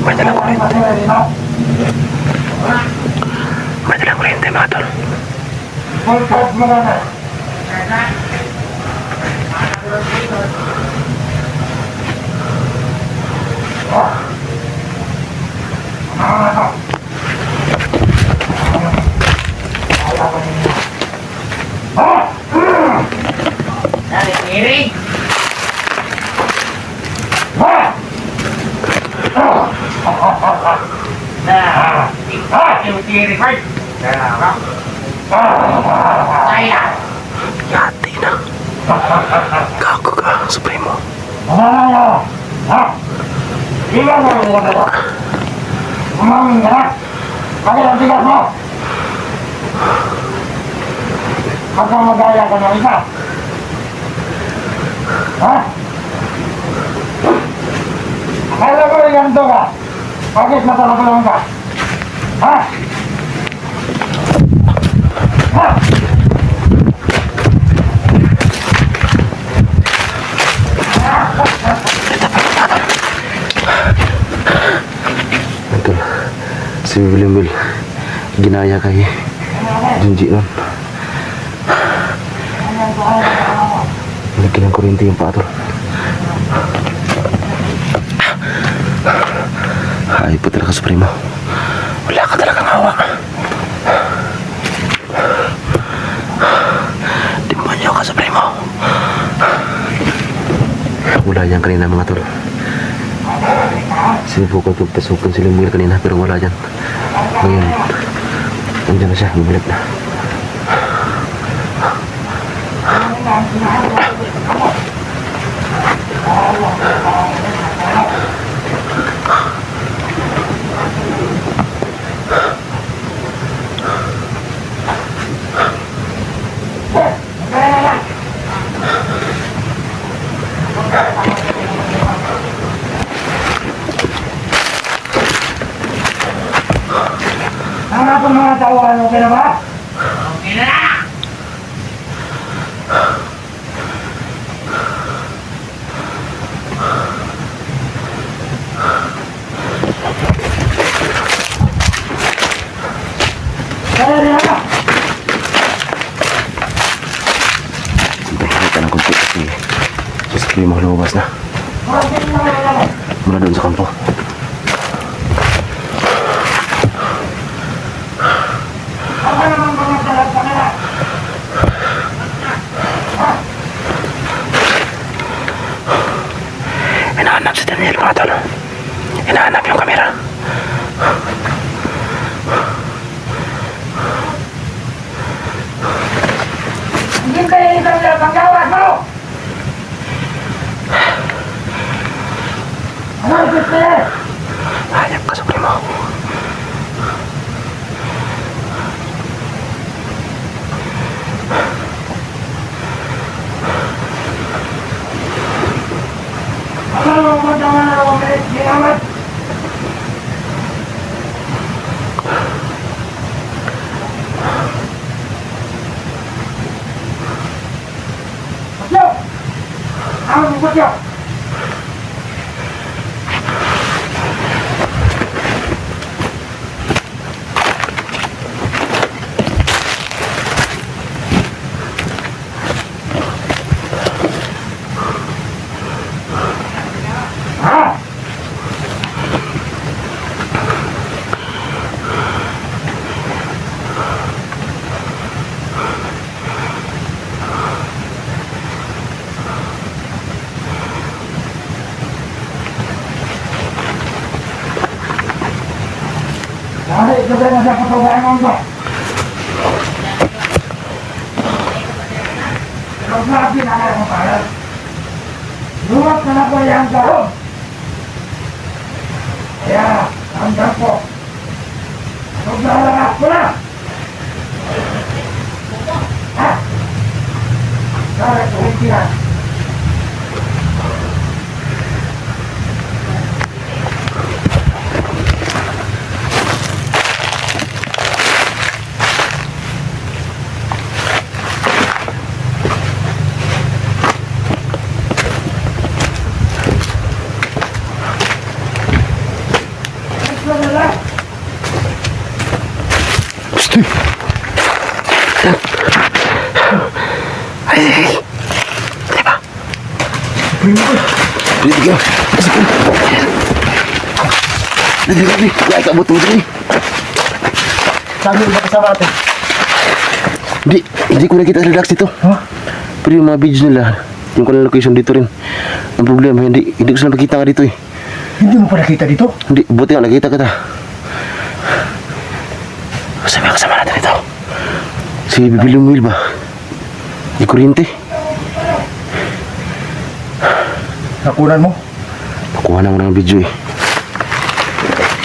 May dalang kuryente. May dalang kuryente mga tol. Yati na. Gago ka, Supremo. Hanggang magaya ka ng isa. Ha? Kaya ko rin ganito ka. Bakit matalagalaman ka? Ha? Ha? Betul. Si Bilimbil ginaya kay Junji nun. Lagi ng kuryente yung patol. Ay po talaga, Supremo. Wala ka talagang hawa. Demonyo ka, Supremo. Wala yan kanina mga tol. Sinubukan ko pasukan si Limbil kanina pero wala dyan. Ngayon, nandiyan na siya, bumalik na. Ano po mga tawahan mo na ba? Okay na na! Kaya na! Hintayin ka ng kunti kasi si Supremo lumabas na. Mula doon sa kampo. Ako naman mga talag pa na! Hinahanap si Daniel mga tol. Hinahanap yung kamera. Hindi kayo isang panggawas mo! Ano ang gusto niya? Hayop ka, Supremo. Ano ang magdaman na ako kayo? Ginamat! Pasyo! Ang pasyo! Ha? Dahil ito na sa patubayan ko. Pero sabi na kayo mo pala. Luwag na na po yung gawin. Kaya, hanggang po. Maglalangak ko na. Ha? Kaya, tuwing tira. Dito ka. Dito. Kaya kabot mo dito. Sabi ba kasama natin? Hindi ko nakita relax dito. Ha? Pero yung mga videos nila, yung kanilang location dito rin. Ang problema, hindi ko sila nakita nga dito eh. Hindi mo pa nakita dito? Hindi, buti nga nakita kita. Sabi ang kasama natin ito. Si Bibiling Will ba? Di kuryente. Nakunan mo? Nakuha na mo ng video eh.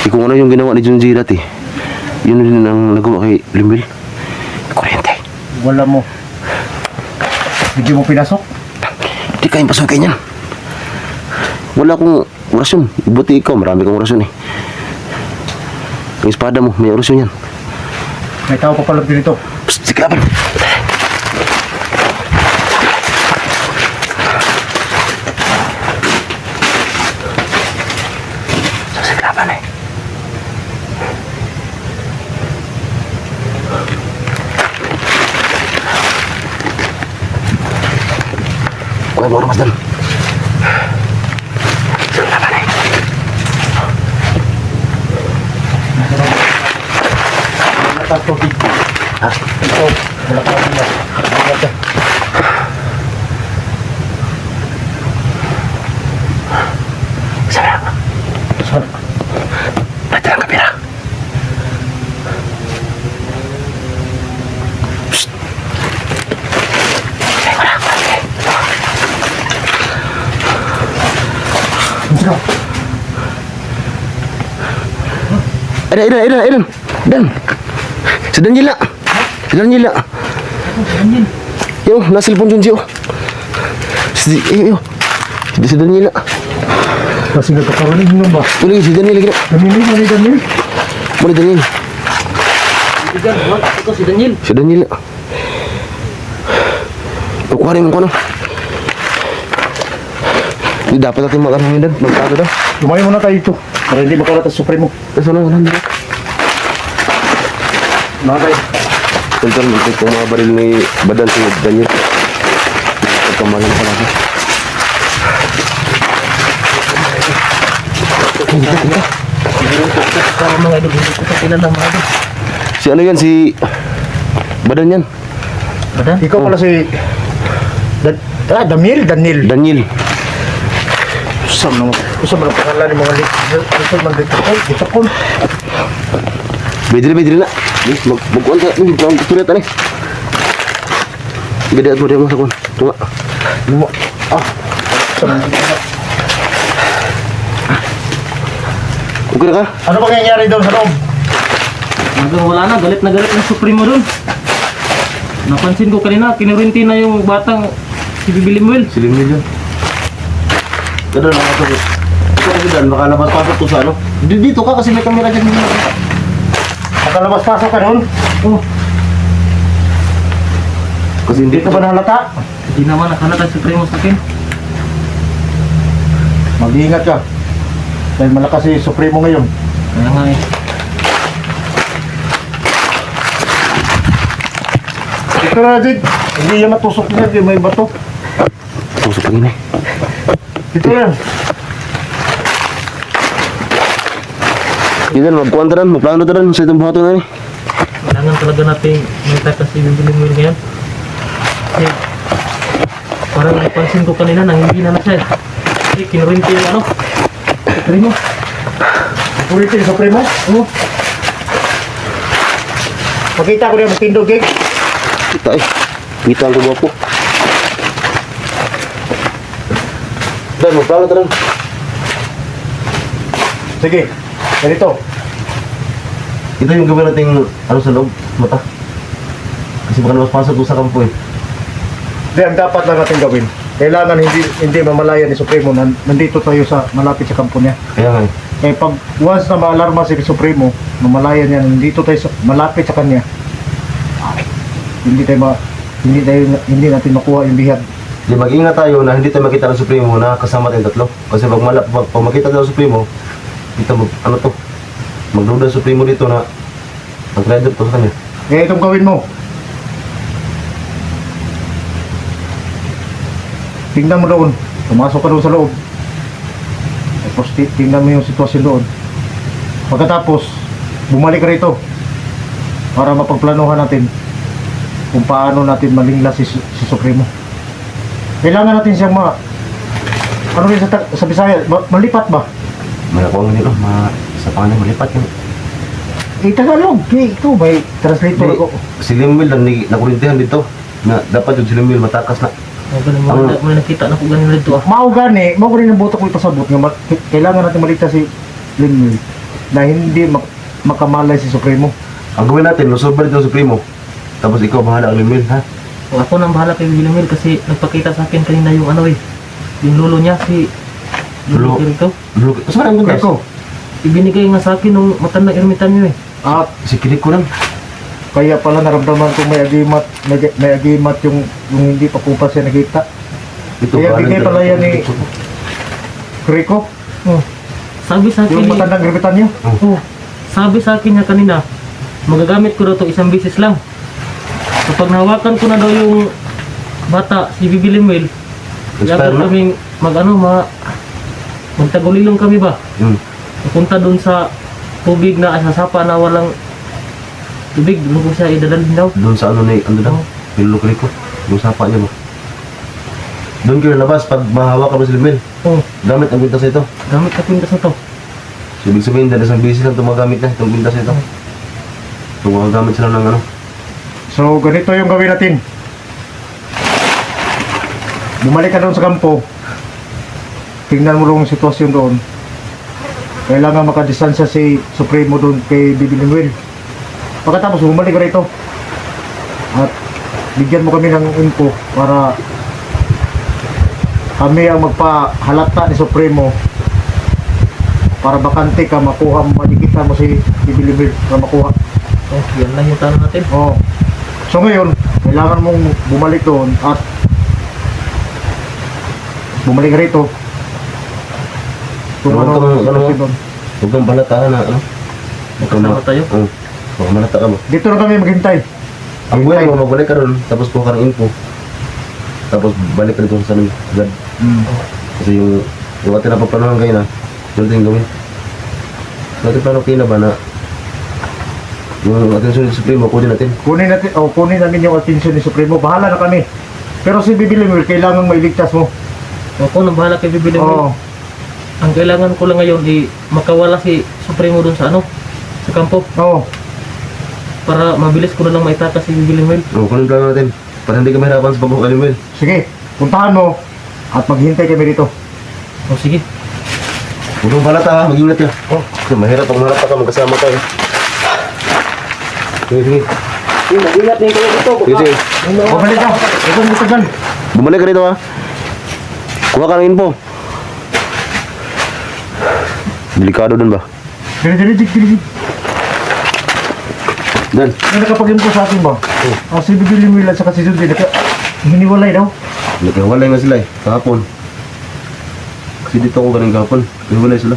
Kung ano yung ginawa ni Junji dati, yun din ang nagawa kay Limbil. Kuryente. Wala mo. Hindi mo pinasok? Hindi kayang pasukin yan. Wala akong orasyon. Buti ikaw, marami kang orasyon eh. Ang espada mo, may orasyon yan. May tao pa pala dito. Psst, siklapan. Sa siklapan eh. Kuya mo mas dan. Siklapan eh. Wala tubig. Ha? Ito. Wala ka na. Wala. Sarap. Sarap. Pati lang kapira. Psst. Ay, wala. Okay. Sige. Aidan. Dan. Si Daniel na. Si Daniel na. Yo, nasa cellphone Junji oh. Yo. Si Daniel na. Kasi nagkakaroon ng ba? Tuloy, si Daniel lagi na. Namili mo ni Daniel? Muli Daniel. Ito si Daniel. Si Daniel na. Pagkuhanin mo ko ano. Hindi dapat natin mag-ano yun, Dan. Magtago daw. Lumayo muna tayo ito. Para hindi makalat ang supremo. Tapos wala dito. Mga tayo. Tonton, magkita ko mga baril ni Badan si Daniel. Pagkamalan ko lagi. Para mga idol, hindi ko sa kilala mga idol. Si ano yan? Si Badan yan. Badan? Ikaw pala si... Daniel? Daniel. Usam naman. Usam naman pangalan ni mga lit. Usam naman dito. Ay, dito ko. Bedri na. Magkuhan ka. Magkuhan ka. Beda mo dia mo sa kun. Tunggu. Lumo. Usam naman dito. Okay na ka? Ano ba nangyayari doon sa loob? Hanggang wala na, galit na Supremo doon. Napansin ko kanina, kinurinti na yung batang si Bibiling Will. Silim niyo dyan. Ganda lang ito. Ito kasi Dan, makalabas-pasok to sa ano. Dito ka kasi may kamera dyan. Makalabas-pasok ka doon? Oh, Kasi hindi Dito ba nahalata? hindi naman nakalata si Supremo sa akin. Mag-iingat ka. Dahil malakas si Supremo ngayon. Kaya nga eh. Ito na, Jid. Hindi yan matusok niya. Hindi may bato. Tusok lagi ni. Ito yan. Hindi na, magkuhan taran. Magplano taran sa itong buhato na ni. Kailangan talaga natin may tata si Bibiling Will ngayon. Kasi parang napansin ko kanina nang hindi na siya. Kasi kinurinti yung ano. Supremo. Pulitin sa Supremo? Oh, Pakita ko niya matindog, eh. Kita eh. Kita ang kubo po. Dan, magplano taran. Sige. Ganito. Ito yung gawin nating ano sa loob, mata. Kasi baka namas-pasok doon sa kampo eh. Hindi, ang dapat lang natin gawin. Kailangan hindi mamalaya ni Supremo. Nandito tayo sa malapit sa kampo niya. Kaya nga eh. Eh pag once na maalarma si Supremo, mamalaya niya, nandito tayo sa, malapit sa kanya. Hindi natin makuha yung bihag. Di mag-ingat tayo na hindi tayo makita ng Supremo na kasama tayong tatlo. Kasi pag makita tayo ng Supremo, kita ano to, magduda ng Supremo dito na ang rider to sa kanya. Eh itong gawin mo. tingnan mo doon. Pumasok ka doon sa loob. Tapos tingnan mo yung sitwasyon doon. Pagkatapos, bumalik ka rito para mapagplanuhan natin kung paano natin malingla si Supremo. Kailangan natin siyang ano rin sa Bisaya, malipat ba? Malakuang nito, sa pangalan malipat yun. Tagalog, ito may translator ako. Si Limwil lang nakurintihan dito. Na dapat yung si Limwil matakas na. O ganun mo, may nakita na ko ganun dito ah. Mao rin ang buto ko ipasabot nga kailangan natin maligtas si Linwil na hindi makamalay si Supremo. Ang gawin natin, lusob dito si Primo. Tapos ikaw bahala ang Limwil, ha? O ako nang bahala kay Bilimir kasi nagpakita sa akin kanina yung ano eh. Yung lolo niya, si Lolo? Lolo Kirito. Saan ang buntas? Eko, Ibinigay nga sa akin nung matandang ermitan niyo eh. at Si Kirik ko lang. kaya pala naramdaman ko may agimat yung hindi pa kupas siya nakita. Ito, Kaya bahala bigay dito. pala yan ni Rico, Oh. Sabi sa akin yung ni... matandang gribitan niyo. Oh. Sabi sa akin niya kanina, magagamit ko daw to isang bisis lang. Kapag nahawakan ko na daw yung bata, si Bibi Limuel, Expire na? kaming magtagulilong kami ba? Hmm. Pupunta dun sa tubig na sasapa na walang tubig, doon ko siya idadalhin daw. Doon sa ano na ano lang, Oh. Pilulo Kirik ko. Yung sapa niya mo. Doon kayo labas pag mahawak ka ba si Limwil. Oh, Gamit ang bintas ito. gamit ka pintas na to. So, ibig sabihin, dahil isang bisis lang ito magamit na itong bintas ito. So, magagamit sila ng ano. So ganito yung gawin natin. Bumalik ka doon sa kampo. Tingnan mo yung sitwasyon doon. Kailangan makadistansya si Supremo doon kay Bibi Limuel. Pagkatapos bumalik ka rito. At bigyan mo kami ng info para kami ang magpahalata ni Supremo para bakante ka makuha, madikitan mo si Bibi Limuel para makuha. Oh, yan lang yung tanong natin. Oh. So ngayon, kailangan mong bumalik doon at bumalik ka rito. Kung Ano, ano, sitwasyon doon. Huwag kang balatahan na ano. Magkasama tayo? Oo. Huwag kang balata ka mo. Dito na kami maghintay. Ang buhay mo, magbalik ka ron. Tapos kuha ka ng info. Tapos balik ka dito sa amin agad. Kasi yung ating napaplanohan kayo na, yun ating gawin. Yung ating plano kayo na ba na yung ating sunod Supremo, kunin natin. Kunin namin yung atensyon ni Supremo. Bahala na kami. Pero si Bibi Limuel, kailangan mailigtas mo. Ako nang bahala kay Bibi Oo. Limuel. Ang kailangan ko lang ngayon makawala si Supremo dun sa sa kampo Oo. para mabilis ko na lang maitakas si Bibi Limuel. O, kunin plano natin. Para hindi ka mahirapan sa pagbuka ni Mel. Sige, puntahan mo at maghintay kami dito. O sige. Huwag kang balata ha, mag-ingat ka. Oh, mahirap pag marapa ka, magkasama tayo. Sige, sige. Mag-ingat na kayo dito. Sige, sige. Bumalik ka. Ito mo tagal. Bumalik ka rito ha. Kuha ka ng info. Delikado dun ba? Dili. Dan. May nakapag-info sa akin ba? Si Bibi Limuel at saka si Sundi, hiniwalay daw. Nagkawalay nga sila eh, kahapon. Kasi dito ako galing kahapon. Nagkawalay sila.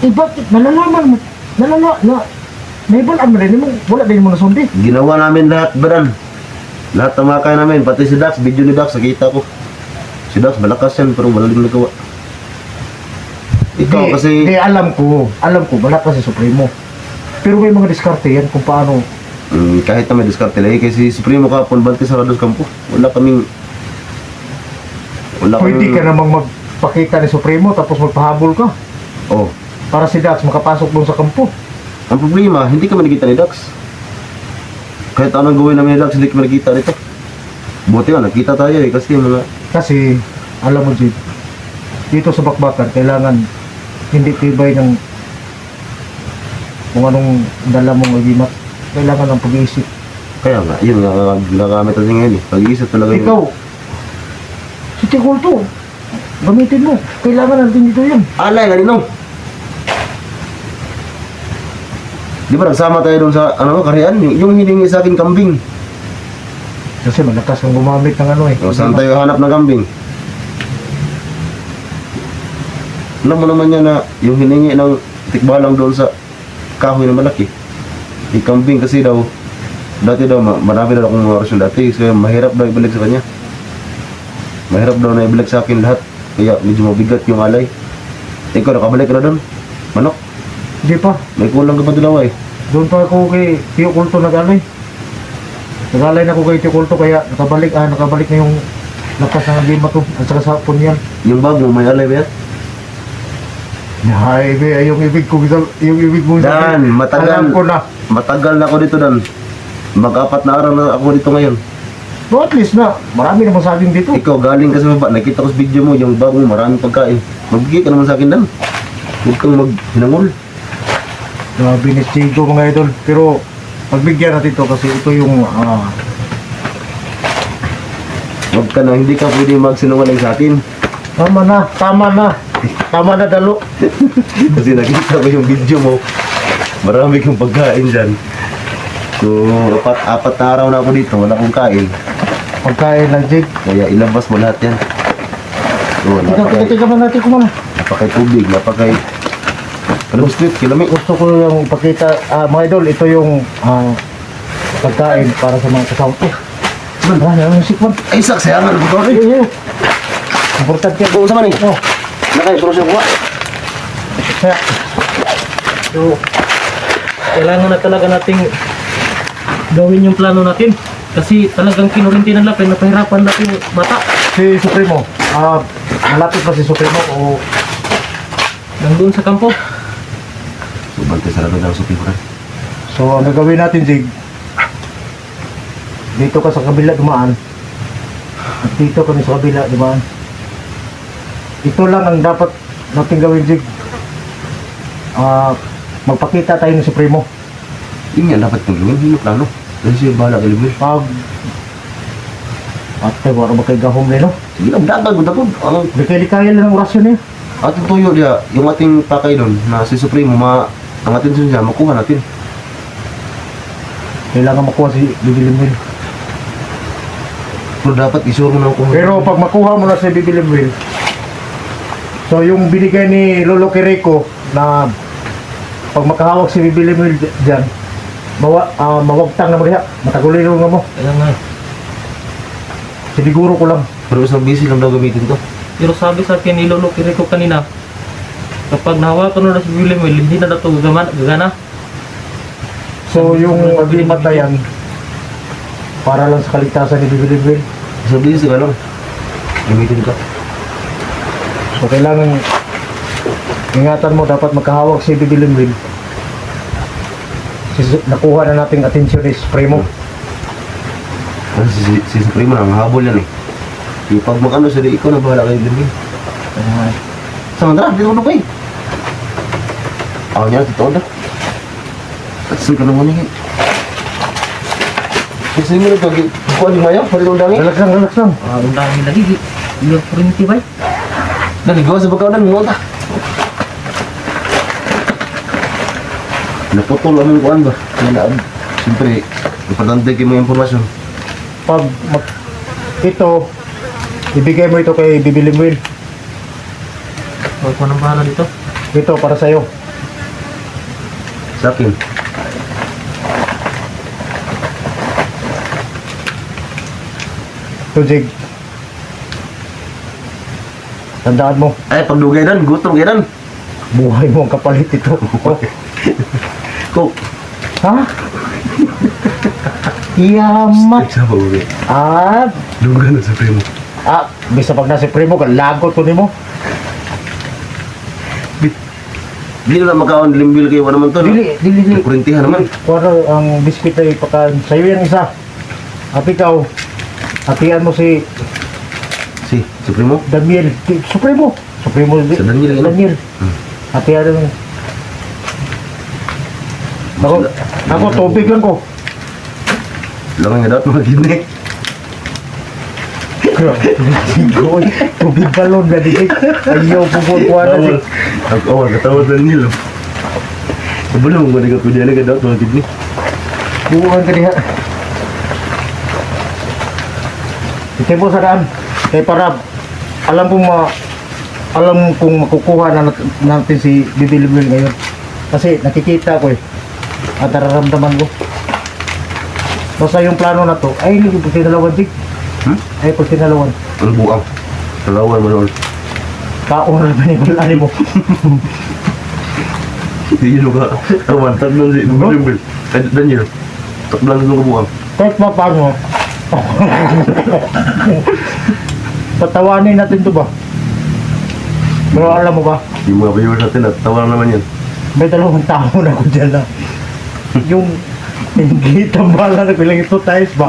Bakit? Nalalaman mo. May balaan mo rin. Wala din mo na Sundi. Ginawa namin lahat, Baran. Lahat ng mga kaya namin, pati si Dax, video ni Dax, nakita ko. Si Dax, malakas yan, pero wala din nagawa. Ikaw kasi... Hindi, alam ko, wala ka si Supremo. Pero may mga diskarte yan kung paano. Kahit na may diskarte lagi, kasi si Primo kahapon, bante sa Rados Campo. Wala kaming... Pwede ka namang magpakita ni Supremo tapos magpahabol ka. Oh. Para si Dax makapasok doon sa kampo. Ang problema, hindi kami nakita ni Dax. Kahit anong gawin namin ni Dax, hindi kami nakita dito. Buti nga, nakita tayo eh, kasi mga... Kasi, alam mo Jid, dito sa bakbakan, kailangan hindi tibay ng kung anong dala mong agimat. Kailangan ng pag-iisip. Kaya nga, yun nga, ginagamit natin ngayon eh. Pag-iisip talaga yun. Ikaw, si Tikol to, gamitin mo. Kailangan natin dito yan. Alay, ganino. Di ba nagsama tayo doon sa, karian? Yung hiningi sa akin kambing. Kasi malakas kang gumamit ng ano eh. O, saan tayo hanap ng kambing? Alam mo naman yan na yung hiningi ng tikbalang doon sa kahoy na malaki. Yung kambing kasi daw, dati daw, marami daw akong mga orasyon dati, kaya mahirap daw ibalik sa kanya. Mahirap daw na ibalik sa akin lahat. Kaya medyo mabigat yung alay. Ikaw, nakabalik ka na doon? Manok, Hindi pa. may kulang ka pa dalawa eh. Doon pa ako kay Tio Kulto nag-alay. Nag-alay na ako kay Tio Kulto kaya nakabalik na yung lakas ng lima to at saka sapon yan. Yung bag mo, may alay ba yan? Ay, yung ibig ko, yung ibig mo Dan, alam ko na. matagal na ako dito, Dan. Mag-4 na araw na ako dito ngayon. No, at least na, marami naman sa akin dito. Ikaw, galing ka sa baba, nakita ko sa video mo, yung bag mo, maraming pagkain. Magbigay ka naman sa akin, Dan. Huwag kang maghinangol. Grabe ni Chico mga idol. Pero, pagbigyan natin ito kasi ito yung, Huwag ka na, hindi ka pwede magsinungaling sa akin. tama na dalo. Kasi nakita ko yung video mo, marami kang pagkain dyan. So, apat na araw na ako dito, wala akong kain. Pagkain lang, Jig. Kaya ilabas mo lahat yan. So, Tika man natin ko muna. napakay tubig, napakay... Ano street, kilami? Gusto ko yung pakita, mga idol, ito yung pagkain para sa mga kasama ko. Yung sikman. Ay, saksayangan ko to. Iya. Importante yan. Kung sa maning? Oh, Nakay, pero siya kuha. kaya, So, kailangan na talaga nating gawin yung plano natin. Kasi talagang kinurintinan natin, napahirapan natin yung bata. si Supremo, malapit pa si Supremo o Nandun sa kampo. So, bantay sarado daw sa pipura. so ang gagawin natin, Jig, dito ka sa kabila dumaan at dito kami sa kabila dumaan. Ito lang ang dapat natin gawin, Jig. Magpakita tayo ng Supremo. Yun nga, dapat kong gawin, hindi na plano. Dahil siya bahala kay Libre. Pag ate, wala ba kayo gahom no? Sige lang, dagal ko tapos. Di kayo likaya lang ang orasyon niya. Ating tuyo dia, yung ating pakay doon, na si Supremo, ang atensyon niya, makuha natin. Kailangan makuha si Bibilimwil. Pero dapat isure mo na kung... Pero pag makuha mo na si Bibilimwil, so yung binigay ni Lolo Kireko na pag makahawak si Bibilimwil dyan, mawagtang na mo diha, matagulilo nga mo. Kaya nga. Siniguro ko lang. Pero isang busy lang daw gamitin to. Pero sabi sa akin ni Lolo Kiriko kanina, kapag nahawakan mo na si William Will, hindi na ito gagana. So yung maglimatayan, para lang sa kaligtasan ni Bibilimwil. Isang busy ka lang. Gamitin ka. So kailangan ingatan mo, dapat magkahawak si Bibilimwil. Nakuha na nating atensyon ni Supremo. Kasi si Supremo lang, habol yan eh. Yung pag mag-ano siya, ikaw na bahala kayo din. Samantara, dito ko kayo. Ako niya, dito ko na. At saan ka naman eh. Kasi mo na ito, kuha di mayaw, pwede kong dami. Relax lang. Ang dami lagi. Yung kurinti ba? Naligaw sa pagkawalan, mga ta. Naputol ang mga kuhaan ba? Nalaan. Siyempre, importante kayo mga impormasyon. Pag ito, ibigay mo ito kay Bibilimwil. Huwag mo nang bahala dito. Ito para sa'yo. Sa akin. Ito, Jig. Tandaan mo, Ay, pagdugay dan, gutom kayo dan. buhay mo ang kapalit ito. Kok. Ha? Yamat. Sa pagdugay. Dugay na sa primo. Bisa pag nasa primo ka, lagot ko nimo. Di na makaon limbil kayo, naman to. Dili. Kurintihan naman. Kuwara ang biskit ay pagka sa'yo yan isa. At ikaw, hatian mo si Si primo. Daniel. Supremo. Si Daniel, ano? Daniel. Hatian mo. Ako, tubig lang ko. Lang nga dapat mga ginik. Goy, tubig balon na di. Ayaw pupukuha na si. Awal, katawa Daniel. Sebelum mo ka pwede na ka dapat mga ginik. Bukan ka diha. Ito po sa daan. Kaya para alam kong makukuha na natin si Bibilimwil ngayon. Kasi nakikita ko eh. At nararamdaman ko. Basta yung plano na to, ay hindi ko pag tinalawan, Jig. Ay pag tinalawan. Ang buang. Kalawan mo noon. Kaon na ba ni mo? Hindi nyo ka. Roman, tatlong si Bilimbil. Daniel. Tatlong nung kabuang. Kahit pa paano, patawanin natin to ba? Pero alam mo ba, Yung mga viewers natin at tawa lang naman yan. may 2 taon ako dyan na yung hindi tambala na bilang ito tiles ba?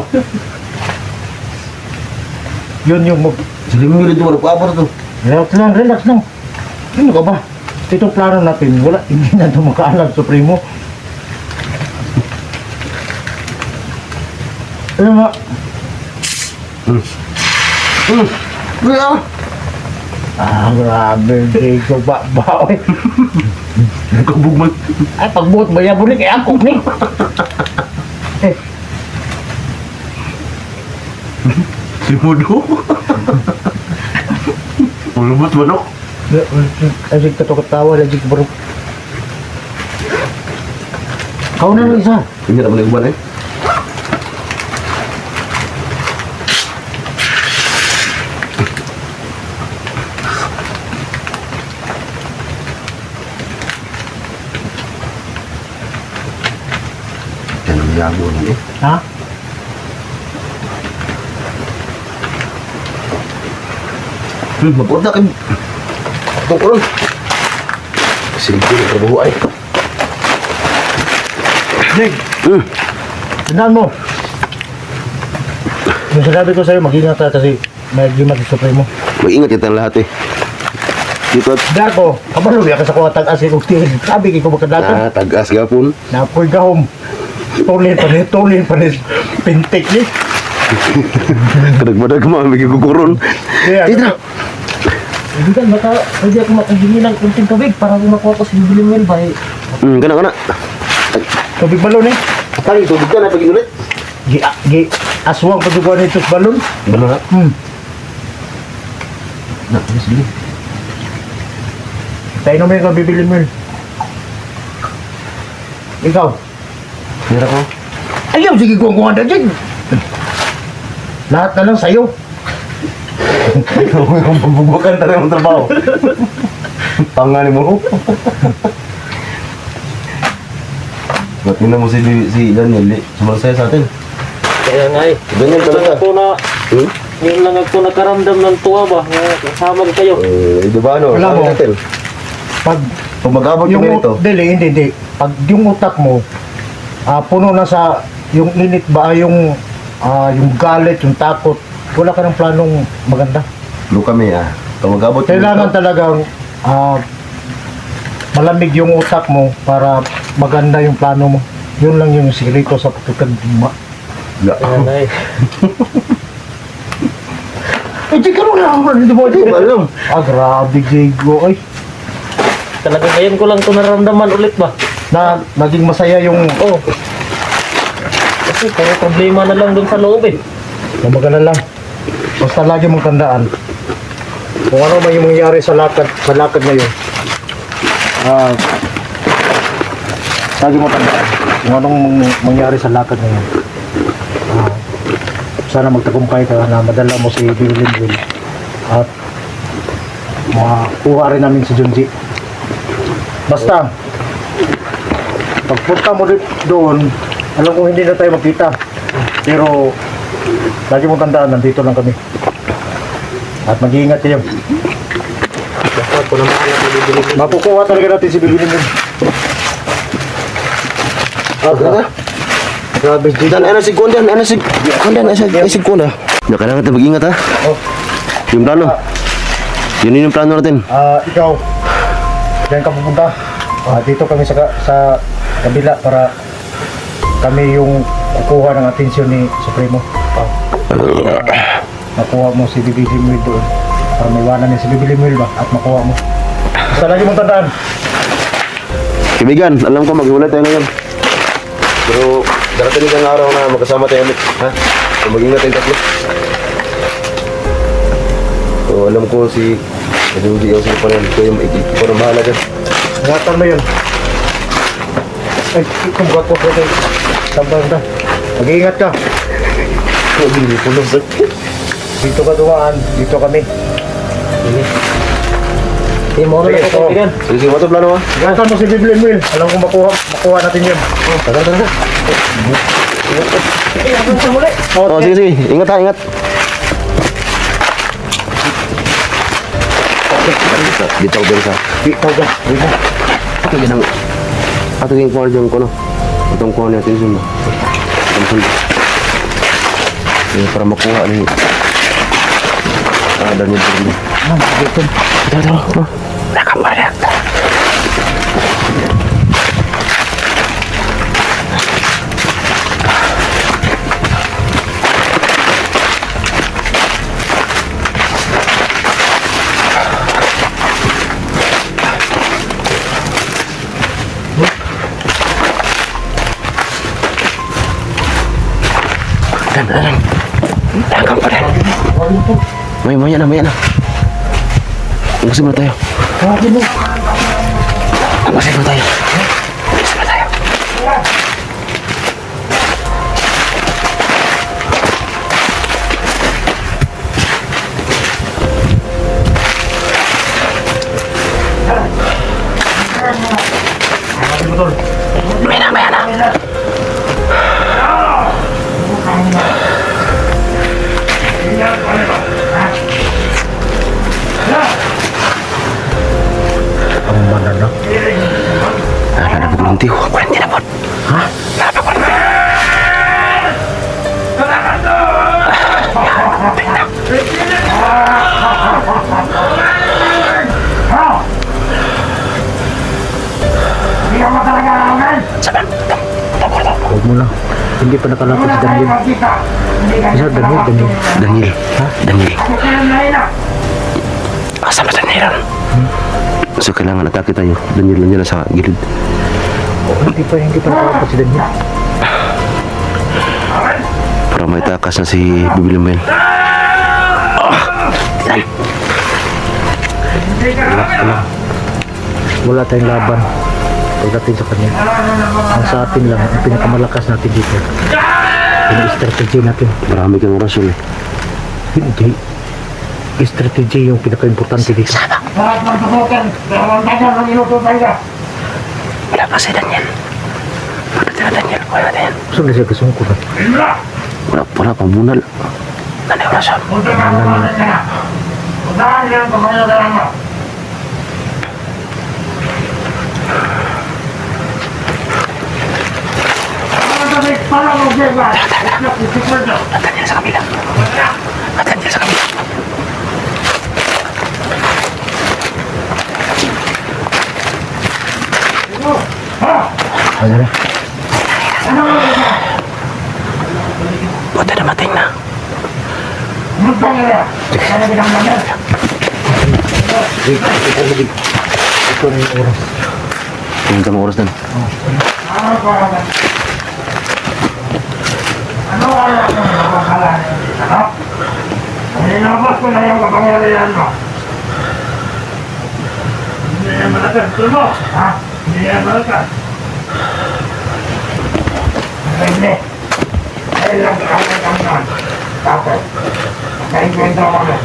Yun yung Sige mo ulit ito. Paabot ito. relax lang. Ano ka ba? Ito plano natin, wala, hindi na ito makaalam, Supremo. Ano nga? Grabe, Jacob, ba, eh. Kabugman. Ay, pagbuot ba yan, bulik, eh, ako, ni. Eh, Si Mudo. Ulubot manok. Ajik ka to katawa, ajik bro. Kau na lang isa. Ini tak boleh ubat eh. Jangan jago ni. Ha? Mabuot na kayo. Tungkulon. Sige, trabaho ay. Jig, tandaan mo. Yung sinabi ko sa'yo, mag-ingat ka kasi may agreement sa Supremo. Mag-ingat kita lahat eh. Dito at Dako, kabalo ya ka sa kuha tag-as yung tiil. Sabi ko magkadato. tagas gapon. Napoy gahom. Tulin pa ni. Pintik ni. Kadag-badag mamigay kukuron. Dito. Hindi ka, baka pwede ako makaghingi ng kunting tubig para makuha ko si Bilimil ba eh. Kana. Tubig balon eh. Tali, tubig ka na pag-inulit. Aswang pagkukuha nito sa balon. Ano na? Nak, sige. Tayo naman yung bibili mo yun. Ikaw. Mira ko. Ayaw, sige kuha na dyan. Lahat na lang sa'yo. Bukan tayo ng trabaho. Panganin mo. Ba't tingnan mo si Daniel, sumalasaya sa atin. Kaya nga eh. Ganyan talaga. Yung lang ako nakaramdam ng tuwa ba, kasama ko kayo. Di ba ano? Alam mo. Sabi natin, Pag Kung mag-abot yung ito, hindi. Pag yung utak mo, puno na sa, yung init ba, yung galit, yung takot, wala ka ng planong maganda. lo kami Kung mag-abot yung Kailangan ito, talagang malamig yung utak mo para maganda yung plano mo. Yun lang yung sikreto sa pagkakagma. Kaya nga eh. Di ka lang ako nandito mo. Hindi ko alam. Grabe, Diego. Ay, Talaga ngayon ko lang ito naramdaman ulit ba? naging masaya yung... Oh. Kasi kaya problema na lang dun sa loob eh. Mamagana lang. Basta lagi mong tandaan. Kung ano man yung mangyari sa lakad ngayon. Lagi mong tandaan. Kung anong mangyari sa lakad ngayon. Sana magtagumpay ka na madala mo si Bill at makuha rin namin si Junji. Basta pagpunta mo doon, alam ko hindi na tayo magkita. Pero lagi mong tandaan, nandito lang kami. At mag-iingat kayo. Basta ako na mahanap ni Bilimil. Makukuha talaga natin si Bibilin yun. Grabe. Grabe, G. Dan, ano si Kundan? Ano si Kundan? Si Kundan. Kailangan natin mag-ingat Oh. Yung plano. Yun yung plano natin. Ikaw, diyan ka pupunta. Dito kami sa kabila para kami yung kukuha ng atensyon ni Supremo. Makuha mo si Bibi Limuel doon. Para may iwanan niya si Bibi Limuel ba? At makuha mo. Basta lagi mong tandaan. Kaibigan, alam ko maghiwalay tayo ngayon. Pero darating isang araw na magkasama tayo ulit. So mag-ingat tayong tatlo. So alam ko si Rudy o si Panel ko yung ikaw na bahala dyan. Ingatan mo yun. Ay, kumbat ko po tayo. Sabang na. Mag-iingat ka. Hindi pulos. Dito ka dumaan. Dito kami. Sige mo na Sige, lang kaibigan. Sige, sige, what's up, plano ha? Saan mo si Biblin Will? Alam kong makuha natin yun. Tara, tara, tara. Sige, hanggang sa muli. Oh, sige, sige. Ingat ha, ingat. Dito ako din sa. Ikaw ka. Ito yan ang... Ito yung kuha dyan ko, no? Itong kuha natin sunda. Itong sunda. Para makuha ni... Daniel dito. Dito. Tara, tara. Nakamaya. Nakam pa rin. Maya na. Umasin mo tayo. Umasin mo tayo. Maya na. Ang manana. Nanti ko. Kulanti na po. Ha? Huwag mo lang. Hindi pa nakalapit si Daniel. Isa, Daniel. Daniel. Ha? Daniel. Asa ba Daniel? So kailangan atake tayo. Daniel lang sa gilid. Hindi pa nakalapit si Daniel. Para may takas na si Bibi Limel. Yan. Wala tayong laban. Pagdating sa kanya. Ang sa atin lang, ang pinakamalakas natin dito. Yung strategy natin. Marami kang orasyon eh. Hindi. Strategy yung pinaka-importante dito. Wala pa si Daniel. Pagdating na Daniel, wala natin yan. Gusto na siya kasungkulan. Wala pang bunal. Ano yung orasyon? Daniel sa kabila. Daniel sa kabila. Ano na? Buti namating na. Ito na yung oras. Tingin ka mo oras na. Inabas ko na yung kapangyarihan mo. Hindi yan malakas. Tuloy mo. Ha? Hindi yan malakas. Hindi. Dahil lang kami naman. Tapos, nagkainkwento kami.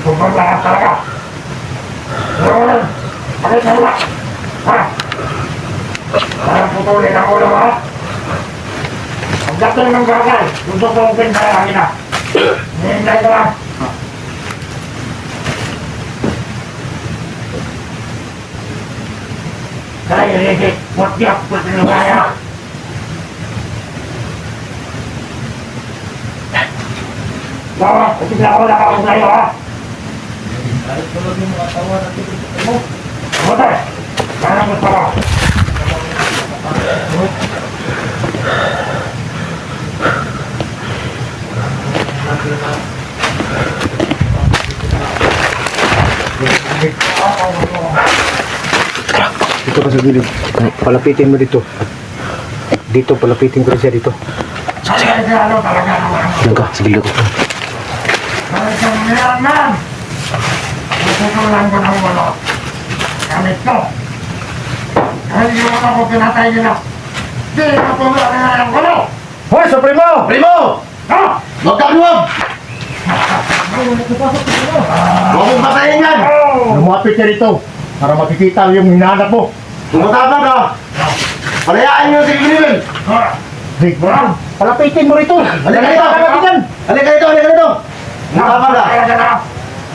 Sobrang lahat talaga. Ngayon, bakit na wala? Ha? Para putulin ang ulo mo, ha? Pagdating ng gagay, gusto ko open sa langit na. Hintay ka lang. Kaya legit, watiyak ko tinugaya. Bawa, kasi na ako nakakot sa'yo, ha? Kamuti, parang gusto ko. Dito ka sa gilid. Palapitin mo dito. Dito, palapitin ko rin siya dito. Sige, ano talaga naman. Diyan ka, sige ko. Kahit ang meron man, natutulan ko ng wala. Gamit ko. Dahil yung ako pinatay nila, di natutulan na ng wala. Hoy, Supremo! Primo! Ha? Huwag ka luwag! Huwag mong patayin yan! Lumapit ka rito para makikita yung hinahanap mo. Tumatapang ka! Palayaan niyo si Gilbert! Rick, palapitin mo rito. Halika dito! Halika dito! Halika dito! Tumatapang ka!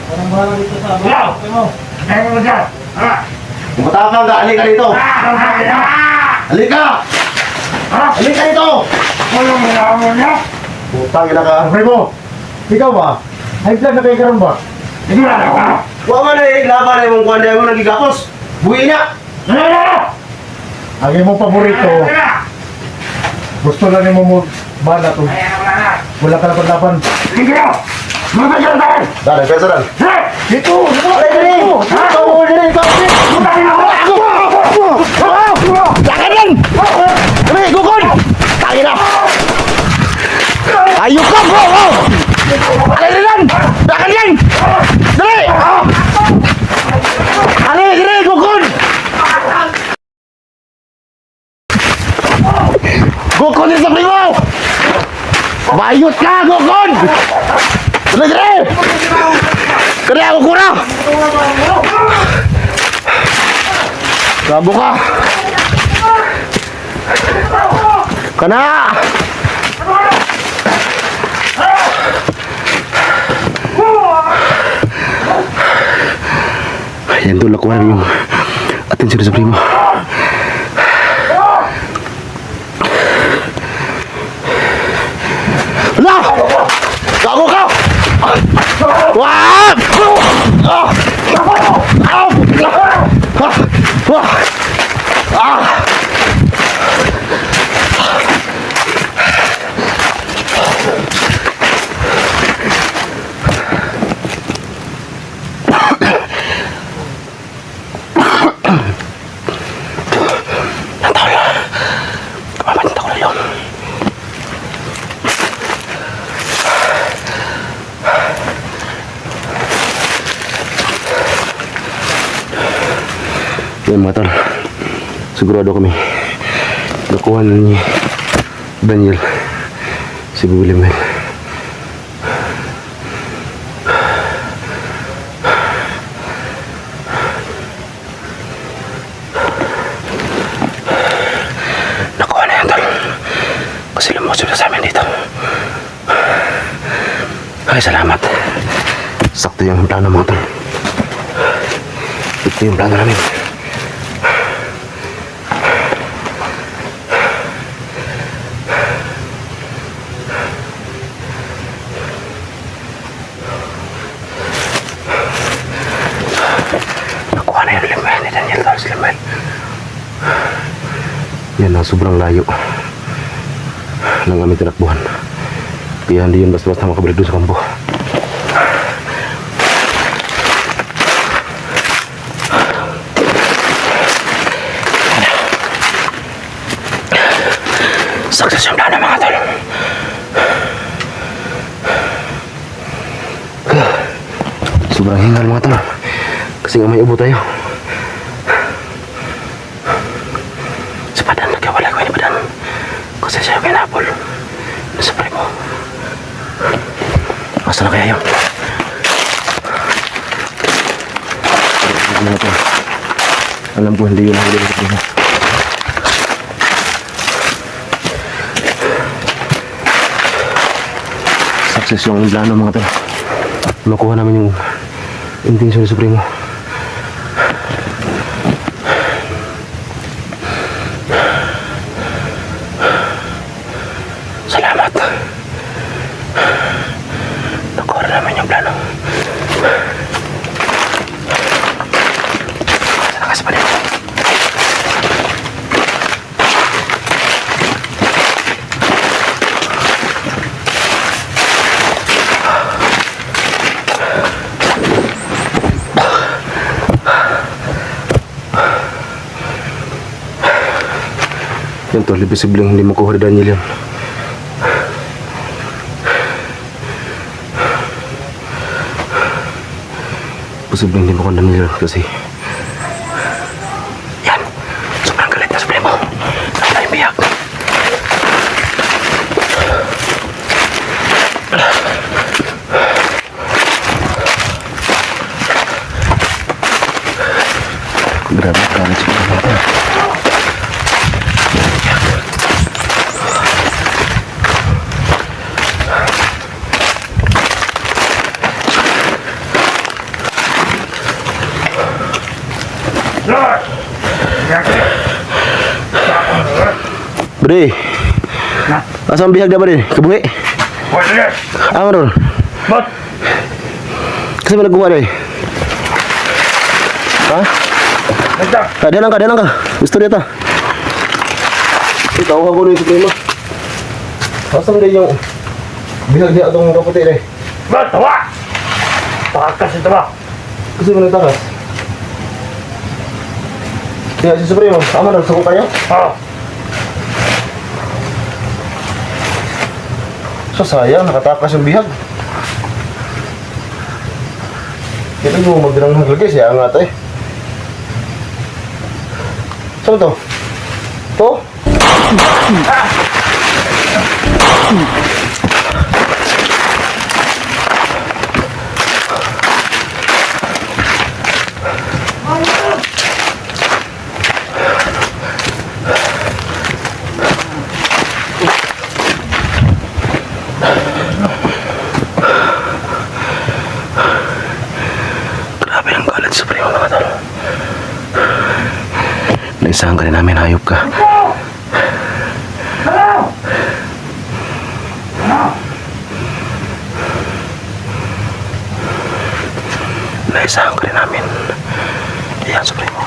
Parang bahala dito sa abang mo. Tumatapang ka! Halika dito! Halika! Halika dito! Putang ina ka! Primo, ikaw ba? High blood na kayo karon ba? Huwag mo na laban na yung kuwan na yung nagigapos! Buwi na! Ang imong paborito, gusto lang ni mo bala to. Wala ka laban-laban. Dali, pesa dan! Dito! Halika dito! Ikaw mo dito! Lakan yan! Dali, gukon! Tayo na! Ayok ka, bro! Dali yan! Lakan yan! Dali! Dali, gukon! Gukon yung sabay mo! Bayot ka, gukon! Dali! Kaya ako kurang! Sabo ka! Kana! Yan doon nakuha namin yung atensyon sa primo. Ala! Gago ka! Wag! Yan mga tol, sigurado kami nakuha na ni Daniel si William. Nakuha na yan tol, kasi lumusog na sa amin dito. Ay, salamat. Sakto yung plano mga tol. Ito yung plano namin. Yan ang sobrang layo ng aming tinakbuhan, kaya hindi yun basta-basta makabalik doon sa kampo. Success yung plano mga tol. Sobrang hingal mga tol, kasi nga may ubo tayo. Kasi siya pinapol sa primo. Asa na kaya yun? Alam ko hindi yun ang huli sa primo. Success yung plano mga tol. Makuha namin yung intensyon sa primo. Salamat. Nakuha naman yung plano. Lakas pa rin. Yan to, posibleng hindi makuha ni Daniel yan. Posibleng hindi mo kondam nila kasi yan, sobrang galit na sa primo. Ang tayong biyak. Grabe, grabe sa mga. Lord! Bre, asam bihag na ba rin? Kabuhi? Pwede! Ang ron? Ba't? Kasi mo nagkuha rin? Ha? Nagda! Dalang ka. Gusto niya ta. Ikaw ako rin yung supremo. Asam din yung bihag niya itong kaputi rin? Ba't? Tawa! Takas ito ba? Kasi mo nagtakas. Kaya si supremo, ama na, sakot kayo? Oo. So sayang, nakatakas yung bihag. Kaya mo magdinang naglagay, siya nga ito eh. Saan to? To? Grabe ang galit sa primo mga tol. Naisahan ka rin namin, hayop ka. Naisahan ka rin namin. Iyan sa primo.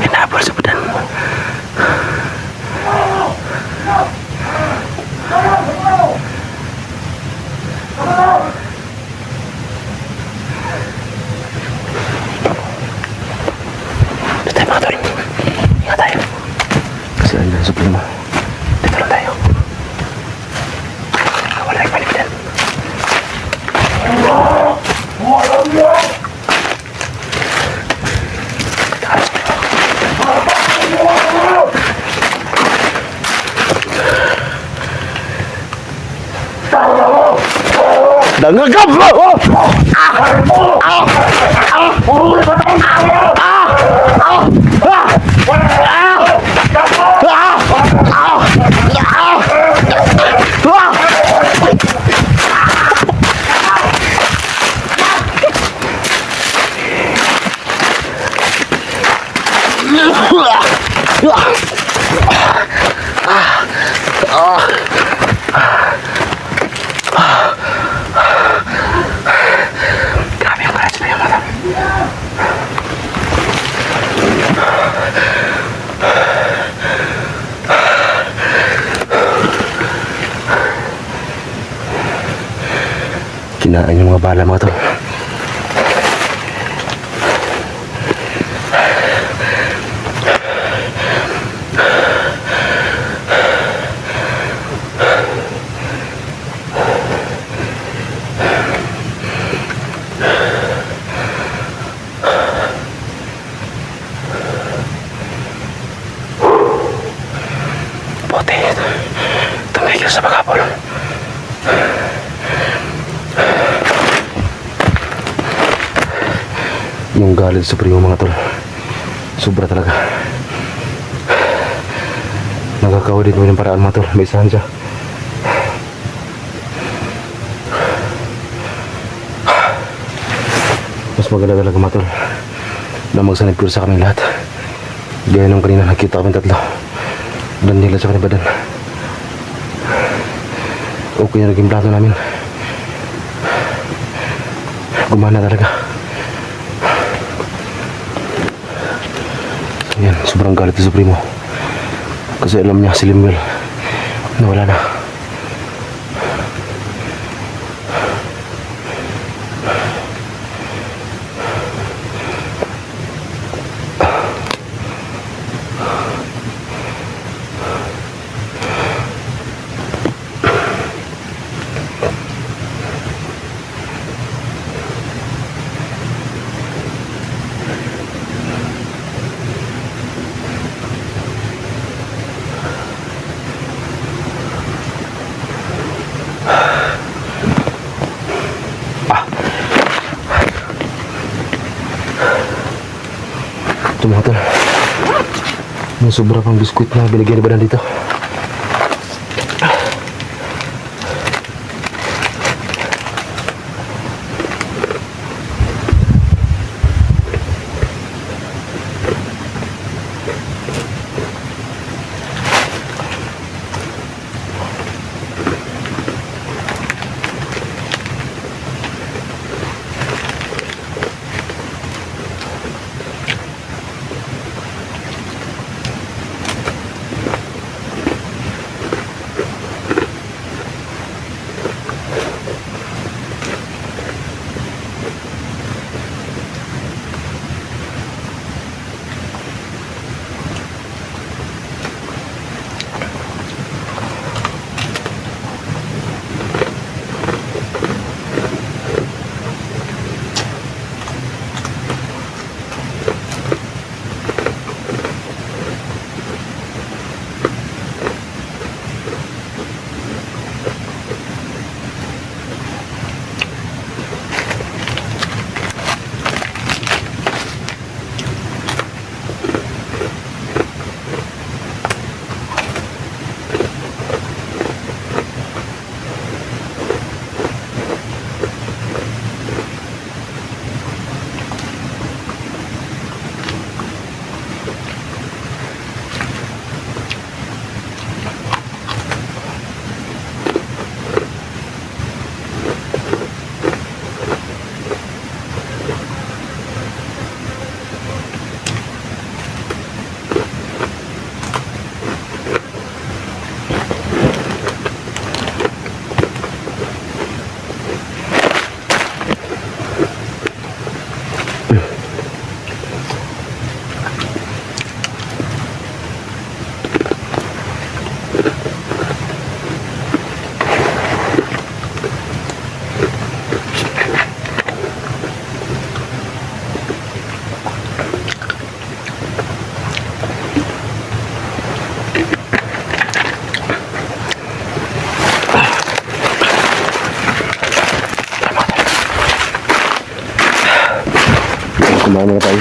Hinabol sa badan. Dito tayo mga tol. Ingat tayo. Kasi andyan sa primo. Dito lang tayo. Wala yung palipitan. Dangagap mo! Grabe yung karat sa iyo, madam. Kinaan yung mga bala mga tol. Bote, tumigil sa pagkapol. Yung galit sa primo mga tol, sobra talaga. Nagkakawin dito ng paraan mga tol, may isahan siya. Mas maganda talaga mga tol na magsanib ko sa kaming lahat. Gaya nung kanina nakita kami tatlo. Dan nila sa kanyang badan. Okay na naging plano namin. Gumana talaga. So yan, sobrang galit sa primo. Kasi alam niya si Limuel na wala na. Ito mga tol. May sobra pang biskuit na binigyan ni Badan dito. Kumain muna tayo.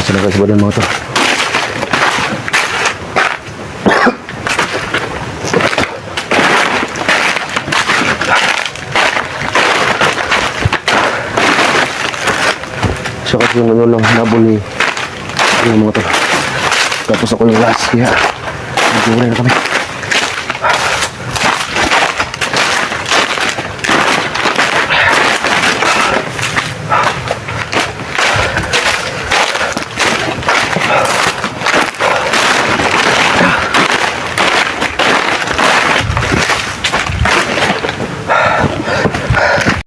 Sila kasi badan mga to. Siya kasi yung ano lang, nabol ni mga to. Tapos ako yung last, kaya nag-uulay na kami.